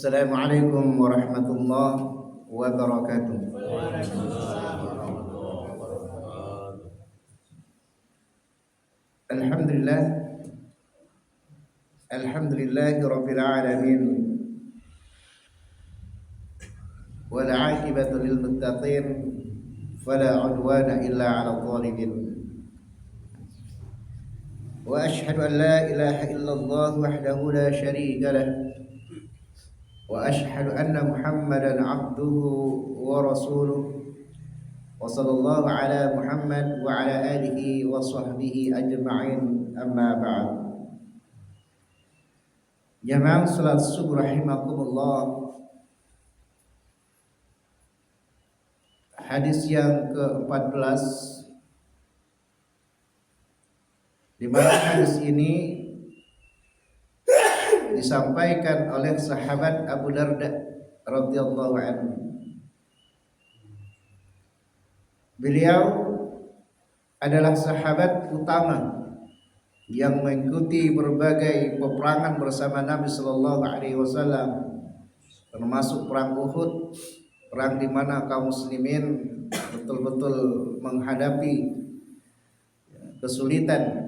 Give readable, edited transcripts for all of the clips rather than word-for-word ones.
Assalamualaikum warahmatullahi wabarakatuh. Alhamdulillah, alhamdulillahi rabbil alamin. Wal 'aqibatu lil muttaqin, fala 'udwana illa 'alal zalimin. Wa asyhadu an la ilaha illallah wahdahu la syarika lah. Wa asyhadu anna Muhammadan 'abduhu wa rasuluh. Wa sallallahu ala Muhammad wa ala alihi wa sahbihi ajma'in, amma ba'd. Jamaah salat subuh rahimakumullah. Hadis yang ke-14, di mana hadis ini disampaikan oleh sahabat Abu Darda radhiyallahu anhu. Beliau adalah sahabat utama yang mengikuti berbagai peperangan bersama Nabi sallallahu alaihi wasallam, termasuk perang Uhud, perang di mana kaum muslimin betul-betul menghadapi kesulitan.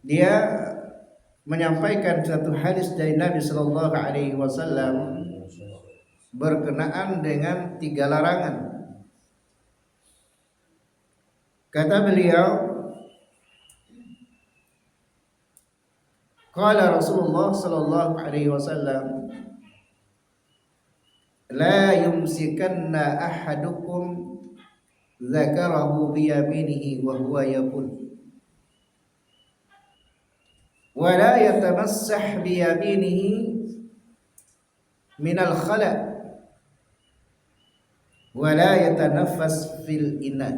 Dia menyampaikan satu hadis dari Nabi sallallahu alaihi wasallam berkenaan dengan 3 larangan. Kata beliau, qala Rasulullah sallallahu alaihi wasallam, la yumsikanna ahadukum dzakarahu bi yaminihi wa huwa yaqul, wa la yatamassah bi yaminihi minal khala' wa la yatanaffas fil ina.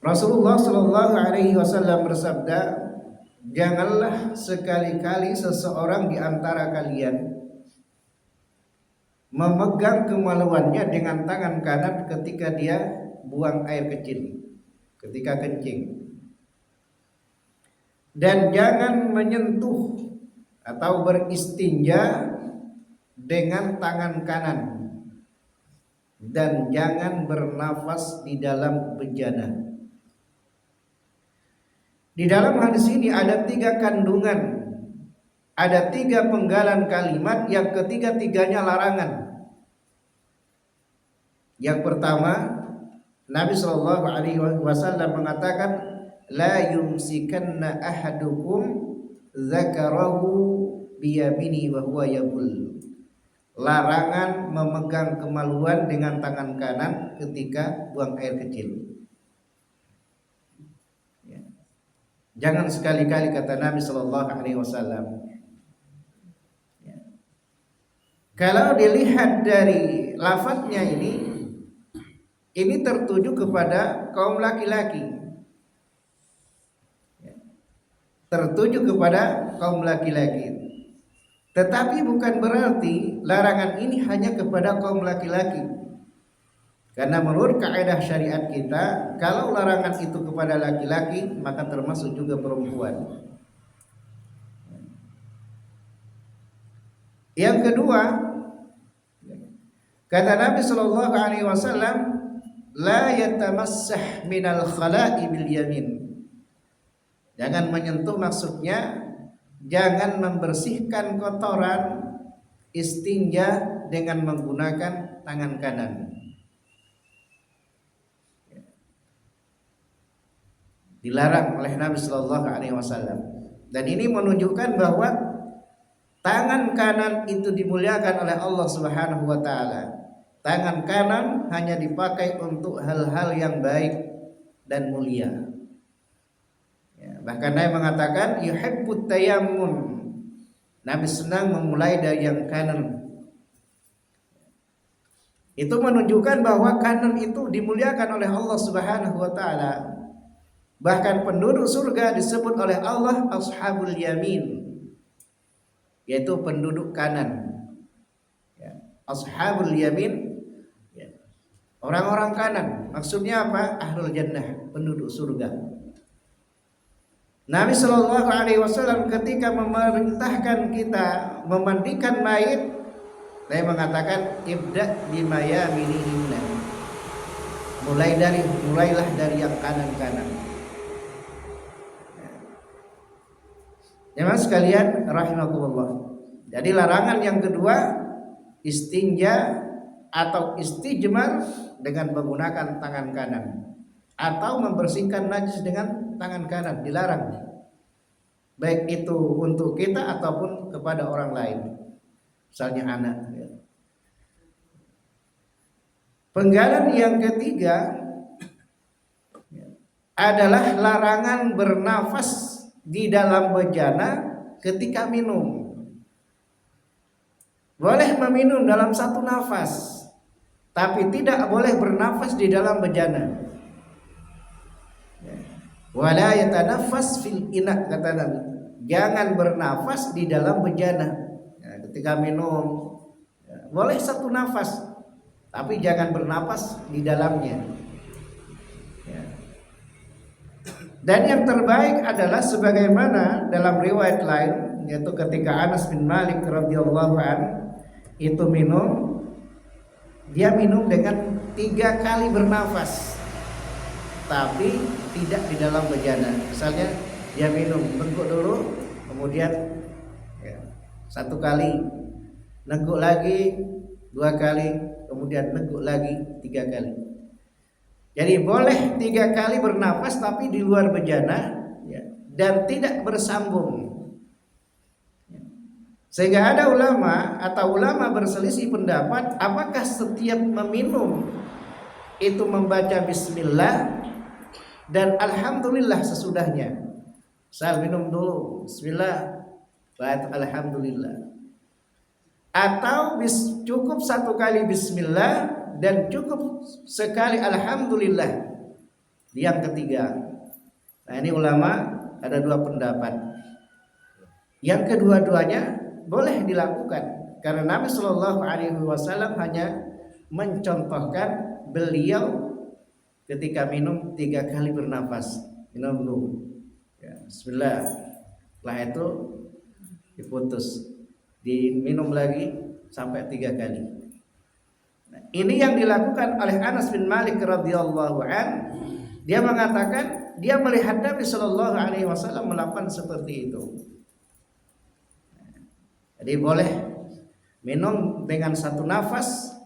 Rasulullah sallallahu alaihi wasallam bersabda, janganlah sekali-kali seseorang di antara kalian memegang kemaluannya dengan tangan kanan ketika dia buang air kecil, ketika kencing. Dan jangan menyentuh atau beristinja dengan tangan kanan, dan jangan bernafas di dalam bejana. Di dalam hadis ini ada 3 kandungan, ada 3 penggalan kalimat yang ketiga-tiganya larangan. Yang pertama, Nabi sallallahu alaihi wasallam mengatakan, la yumsikanna ahadukum dzakarahu biyamini wa huwa yaqul. Larangan memegang kemaluan dengan tangan kanan ketika buang air kecil. Jangan sekali-kali, kata Nabi sallallahu alaihi wasallam. Kalau dilihat dari lafadznya ini tertuju kepada kaum laki-laki. Tertuju kepada kaum laki-laki. Tetapi bukan berarti larangan ini hanya kepada kaum laki-laki. Karena menurut kaidah syariat kita, kalau larangan itu kepada laki-laki, maka termasuk juga perempuan. Yang kedua, kata Nabi sallallahu alaihi wasallam, la yatamassah minal khala'i bil yamin. Jangan menyentuh, maksudnya jangan membersihkan kotoran istinja dengan menggunakan tangan kanan. Dilarang oleh Nabi sallallahu alaihi wasallam. Dan ini menunjukkan bahwa tangan kanan itu dimuliakan oleh Allah Subhanahu wa taala. Tangan kanan hanya dipakai untuk hal-hal yang baik dan mulia. Bahkan Nabi mengatakan yuhibbut tayammun. Nabi senang memulai dari yang kanan. Itu menunjukkan bahwa kanan itu dimuliakan oleh Allah Subhanahu wa taala. Bahkan penduduk surga disebut oleh Allah ashabul yamin, yaitu penduduk kanan. Ashabul yamin, orang-orang kanan. Maksudnya apa? Ahlul jannah, penduduk surga. Nabi Shallallahu Alaihi Wasallam ketika memerintahkan kita memandikan mayit, dia mengatakan ibda bima yaminihinna, mulailah dari yang kanan-kanan. Jemaah sekalian rahimakumullah. Jadi larangan yang kedua, istinja atau istijmar dengan menggunakan tangan kanan atau membersihkan najis dengan tangan kanan, dilarang. Baik itu untuk kita ataupun kepada orang lain, misalnya anak. Penggalan yang ketiga adalah larangan bernafas di dalam bejana ketika minum. Boleh meminum dalam satu nafas, tapi tidak boleh bernafas di dalam bejana. Wala yatanaffas fil ina, kata Nabi. Jangan bernafas di dalam bejana. Ketika minum boleh satu nafas, tapi jangan bernafas di dalamnya. Dan yang terbaik adalah sebagaimana dalam riwayat lain, yaitu ketika Anas bin Malik radhiyallahu anhu itu minum, dia minum dengan 3 kali bernafas, tapi tidak di dalam bejana. Misalnya dia minum, nengguk dulu, kemudian 1 kali, nengguk lagi 2 kali, kemudian nengguk lagi 3 kali. Jadi boleh 3 kali bernafas tapi di luar bejana, dan tidak bersambung. Sehingga ada ulama berselisih pendapat apakah setiap meminum itu membaca bismillah dan alhamdulillah sesudahnya. Saya minum dulu bismillah, baca alhamdulillah, atau cukup 1 kali bismillah dan cukup sekali alhamdulillah di yang ketiga. Nah, ini ulama ada 2 pendapat. Yang kedua-duanya boleh dilakukan karena Nabi Shallallahu Alaihi Wasallam hanya mencontohkan beliau ketika minum 3 kali bernafas. Minum dulu, bismillah, setelah itu diputus, diminum lagi sampai 3 kali. Nah, ini yang dilakukan oleh Anas bin Malik radhiyallahu an. Dia mengatakan dia melihat Nabi Shallallahu Alaihi Wasallam melakukan seperti itu. Jadi boleh minum dengan 1 nafas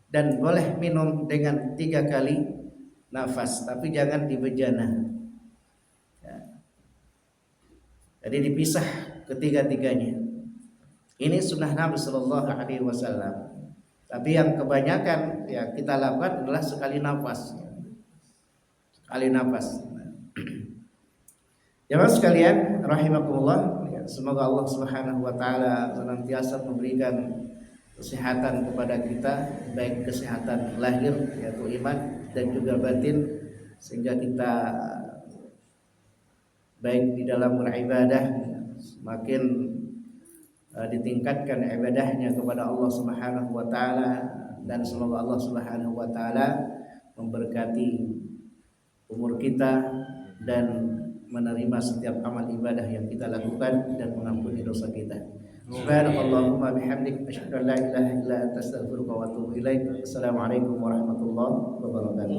dan boleh minum dengan 3 kali nafas, tapi jangan di bejana. Jadi dipisah ketiga-tiganya. Ini sunnah Nabi Sallallahu Alaihi Wasallam. Tapi yang kebanyakan kita lakukan adalah sekali nafas. Sekali nafas. Jemaah sekalian rahimakumullah. Semoga Allah Subhanahu wa taala senantiasa memberikan kesehatan kepada kita, baik kesehatan lahir yaitu iman dan juga batin, sehingga kita baik di dalam beribadah semakin ditingkatkan ibadahnya kepada Allah Subhanahu wa taala, dan semoga Allah Subhanahu wa taala memberkati umur kita dan menerima setiap amal ibadah yang kita lakukan dan mengampuni dosa kita. Subhanallahumma bihamdik, asyhadu an la ilaha illa anta, astaghfiruka wa atubu ilaik. Assalamualaikum warahmatullahi wabarakatuh.